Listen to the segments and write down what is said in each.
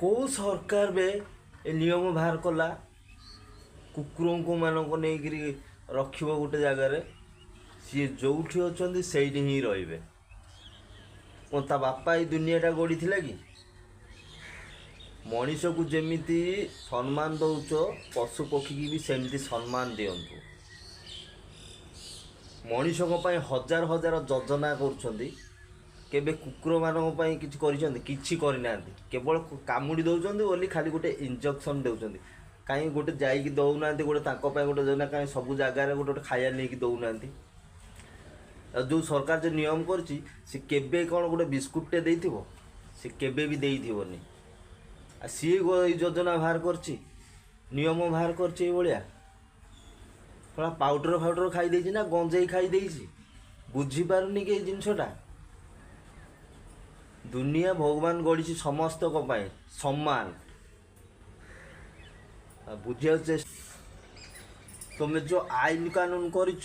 କେଉଁ ସରକାର ବେ ଏ ନିୟମ ବାହାର କଲା କୁକୁରଙ୍କୁ ମାନଙ୍କୁ ନେଇକିରି ରଖିବ ଗୋଟେ ଜାଗାରେ, ସିଏ ଯେଉଁଠି ଅଛନ୍ତି ସେଇଠି ହିଁ ରହିବେ। କ'ଣ ତା ବାପା ଏଇ ଦୁନିଆଟା ଗଢ଼ିଥିଲା କି? ମଣିଷକୁ ଯେମିତି ସମ୍ମାନ ଦେଉଛ ପଶୁ ପକ୍ଷୀକି ବି ସେମିତି ସମ୍ମାନ ଦିଅନ୍ତୁ। ମଣିଷଙ୍କ ପାଇଁ ହଜାର ହଜାର ଯୋଜନା କରୁଛନ୍ତି, କେବେ କୁକୁରମାନଙ୍କ ପାଇଁ କିଛି କରିଛନ୍ତି? କିଛି କରିନାହାନ୍ତି। କେବଳ କାମୁଡ଼ି ଦେଉଛନ୍ତି ବୋଲି ଖାଲି ଗୋଟେ ଇଞ୍ଜେକ୍ସନ୍ ଦେଉଛନ୍ତି। କାହିଁ ଗୋଟେ ଯାଇକି ଦେଉନାହାନ୍ତି ଗୋଟେ ତାଙ୍କ ପାଇଁ ଗୋଟେ ଯୋଜନା? କାହିଁ ସବୁ ଜାଗାରେ ଗୋଟେ ଗୋଟେ ଖାଇବା ନେଇକି ଦେଉନାହାନ୍ତି? ଆଉ ଯେଉଁ ସରକାର ଯେଉଁ ନିୟମ କରିଛି, ସେ କେବେ କ'ଣ ଗୋଟେ ବିସ୍କୁଟ୍ଟେ ଦେଇଥିବ? ସେ କେବେ ବି ଦେଇଥିବନି। ଆଉ ସିଏ ଏଇ ଯୋଜନା ବାହାର କରିଛି, ନିୟମ ବାହାର କରିଛି ଏଇଭଳିଆ। ପାଉଡ଼ର ଫାଉଡ଼ର ଖାଇ ଦେଇଛି ନା ଗଞ୍ଜେଇ ଖାଇ ଦେଇଛି, ବୁଝିପାରୁନି କି ଏଇ ଜିନିଷଟା। ଦୁନିଆ ଭଗବାନ ଗଢ଼ିଛି ସମସ୍ତଙ୍କ ପାଇଁ ସମାନ। ବୁଝିବାକୁ ଚେଷ୍ଟା, ତୁମେ ଯେଉଁ ଆଇନ କାନୁନ କରିଛ,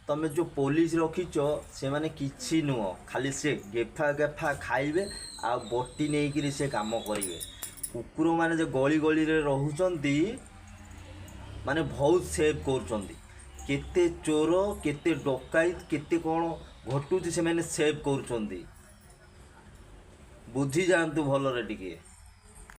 ତୁମେ ଯେଉଁ ପୋଲିସ ରଖିଛ, ସେମାନେ କିଛି ନୁହଁ, ଖାଲି ସେ ଗେଫା ଗେଫା ଖାଇବେ ଆଉ ବଟି ନେଇକିରି ସେ କାମ କରିବେ। କୁକୁରମାନେ ଯେ ଗଳି ଗଳିରେ ରହୁଛନ୍ତି, ମାନେ ବହୁତ ସେଭ୍ କରୁଛନ୍ତି। କେତେ ଚୋର, କେତେ ଡକାୟତ, କେତେ କ'ଣ ଘଟୁଛି ସେମାନେ ସେଭ୍ କରୁଛନ୍ତି। ବୁଝି ଯାଆନ୍ତୁ ଭଲରେ ଟିକେ।